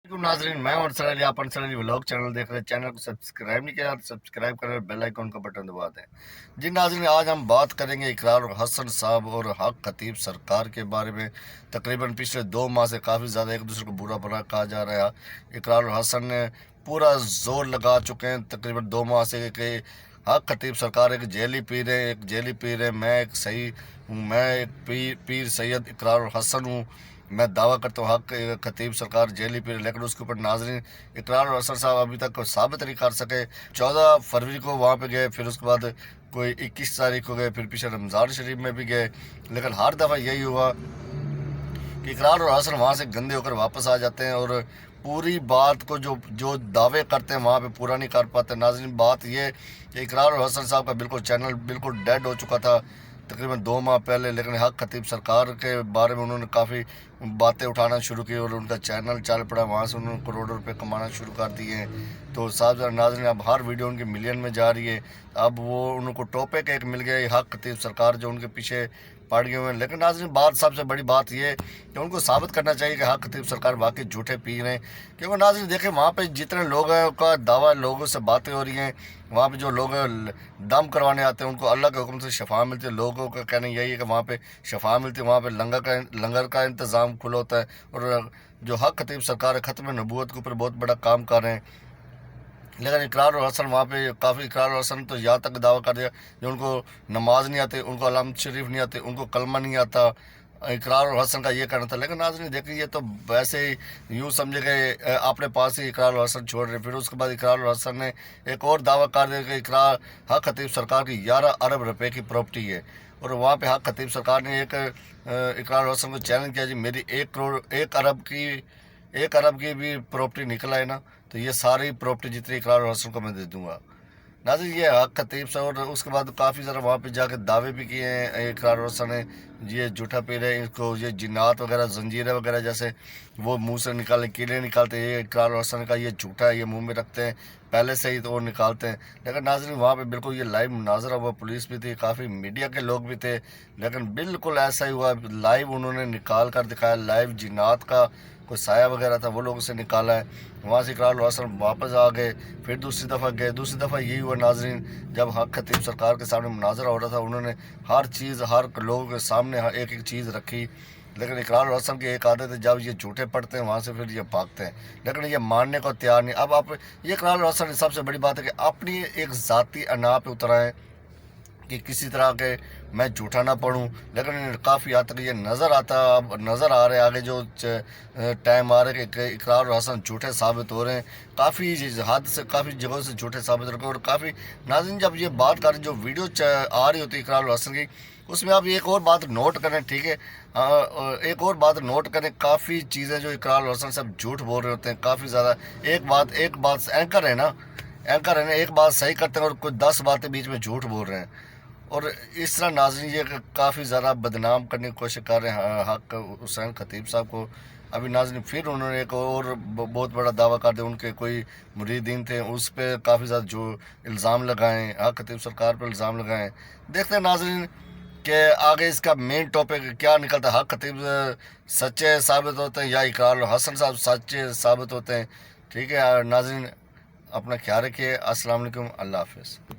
नाजरीन, मैं और सरल आप सरल व्लॉग चैनल देख रहे हैं। चैनल को सब्सक्राइब नहीं किया तो सब्सक्राइब करें, बेल आइकन का बटन दबा दें। जी नाजरीन, आज हम बात करेंगे इकरार हसन साहब और हक खतीब सरकार के बारे में। तकरीबन पिछले 2 माह से काफ़ी ज़्यादा एक दूसरे को बुरा भला कहा जा रहा है। इकरार हसन ने पूरा जोर लगा चुके हैं तकरीबन 2 माह से कि हक खतीब सरकार एक जेली पीर है, एक जेली पीर है। मैं एक सही हूँ, मैं एक पीर सैयद इकरार हसन हूँ। मैं दावा करता हूँ हक खतीब सरकार जेली पीर, लेकिन उसके ऊपर नाजरीन इकरार हसन साहब अभी तक साबित नहीं कर सके। 14 फरवरी को वहाँ पे गए, फिर उसके बाद कोई 21 तारीख को गए, फिर पीछे रमज़ान शरीफ में भी गए, लेकिन हर दफ़ा यही हुआ कि इकरार और हसन वहाँ से गंदे होकर वापस आ जाते हैं और पूरी बात को जो जो दावे करते हैं वहाँ पे पूरा नहीं कर पाते। नाज़रीन, बात ये कि इकरार और हसन साहब का बिल्कुल चैनल बिल्कुल डेड हो चुका था तकरीबन 2 माह पहले, लेकिन हक खतीब सरकार के बारे में उन्होंने काफ़ी बातें उठाना शुरू की और उनका चैनल चल पड़ा। वहाँ से उन्होंने करोड़ों रुपए कमाना शुरू कर दिए हैं। तो साहब नाज़रीन, अब हर वीडियो उनकी मिलियन में जा रही है। अब वो उनको टॉपिक एक मिल गया, हक खतीब सरकार जो उनके पीछे पड़ गए हुए हैं। लेकिन नाज़रीन, बात सबसे बड़ी बात ये कि उनको साबित करना चाहिए कि हक खतीब सरकार वाकई झूठे पी रहे हैं। क्योंकि नाज़रीन देखें, वहाँ पे जितने लोग हैं उनका दावा, लोगों से बातें हो रही हैं। वहाँ पे जो लोग दम करवाने आते हैं उनको अल्लाह के हुक्म से शफा मिलती है। लोगों का कहना यही है कि वहाँ पे शफा मिलती है, वहाँ पे लंगर का इंतज़ाम खुला होता है। और जो हक खतीब सरकार है ख़त्म नबूवत के ऊपर बहुत बड़ा काम कर रहे हैं। लेकिन इकरार और हसन वहाँ पे काफ़ी इकरार और हसन तो यहाँ तक दावा कर दिया जो उनको नमाज नहीं आती, उनको अलाम शरीफ नहीं आती, उनको कलमा नहीं आता। इकरार और हसन का ये कहना था। लेकिन नाज़रीन देखिए, ये तो वैसे ही यूँ समझे गए अपने पास ही इकरार और हसन छोड़ रहे। फिर उसके बाद इकरार और हसन ने एक और दावा कर दिया कि इकरार हक खतीब सरकार की 11 अरब रुपए की प्रॉपर्टी है। और वहाँ पे हक खतीब सरकार ने एक इकरार और हसन को चैलेंज किया, जी मेरी 1 अरब की भी प्रॉपर्टी निकल आए ना, तो ये सारी प्रॉपर्टी जितनी इकरार और हसन को मैं दे दूंगा। नाज़रीन, ये हक खतीब से और उसके बाद काफ़ी ज़रा वहाँ पे जाके दावे भी किए हैं इकरार हसन ने। ये झूठा पीर है, इसको ये जिन्नात वगैरह जंजीरें वगैरह जैसे वो मुंह से निकाले कीड़े निकालते हैं, ये इकरार हसन का ये झूठा है, ये मुंह में रखते हैं पहले से ही तो वो निकालते हैं। लेकिन नाज़रीन, वहाँ पे बिल्कुल ये लाइव मुनाजरा हुआ, पुलिस भी थी, काफ़ी मीडिया के लोग भी थे, लेकिन बिल्कुल ऐसा ही हुआ। लाइव उन्होंने निकाल कर दिखाया, लाइव जिन्नात का कोई साया वगैरह था वो लोगों से निकाला है। वहाँ से इकरार हसन वापस आ गए, फिर दूसरी दफ़ा गए। दूसरी दफ़ा यही हुआ नाजरीन, जब हक खतीब सरकार के सामने मुनाजरा हो रहा था, उन्होंने हर चीज़ हर लोगों के सामने एक एक चीज़ रखी। लेकिन इकरार हसन की एक आदत है, जब ये झूठे पड़ते हैं वहाँ से फिर ये भागते हैं, लेकिन ये मानने को तैयार नहीं। अब आप ये इकरार हसन सबसे बड़ी बात है कि अपनी एक ज़ाती अना पे उतर आए कि किसी तरह के मैं झूठा ना पढ़ूं। लेकिन काफ़ी हद तक ये नज़र आता, अब नज़र आ रहे आगे जो टाइम आ रहा है कि इकरार और हसन झूठे साबित हो रहे हैं। काफ़ी हद से काफ़ी जगहों से झूठे साबित हो रहे हैं। और काफ़ी नाज़रीन, जब ये बात करें जो वीडियो आ रही होती है इकरार और हसन की, उसमें आप एक और बात नोट करें, ठीक है, एक और बात नोट करें, काफ़ी चीज़ें जो इकरार और हसन सब झूठ बोल रहे होते हैं काफ़ी ज़्यादा। एक बात एंकर है ना, एंकर है ना, एक बात सही करते हैं और कोई 10 बातें बीच में झूठ बोल रहे हैं। और इस तरह नाज़रीन ये काफ़ी ज़्यादा बदनाम करने की कोशिश कर रहे हैं हक हुसैन खतीब साहब को। अभी नाज़रीन फिर उन्होंने एक और बहुत बड़ा दावा कर दिया, उनके कोई मुरीदीन थे उस पर काफ़ी ज़्यादा जो इल्ज़ाम लगाएं, हक खतीब सरकार पर इल्ज़ाम लगाएं। देखते हैं नाज़रीन कि आगे इसका मेन टॉपिक क्या निकलता है। हक खतीब सच्चे साबित होते हैं या इकरार हसन साहब सच्चे साबित होते हैं। ठीक है नाज़रीन, अपना ख्याल रखिए। अस्सलाम वालेकुम, अल्लाह हाफ़िज़।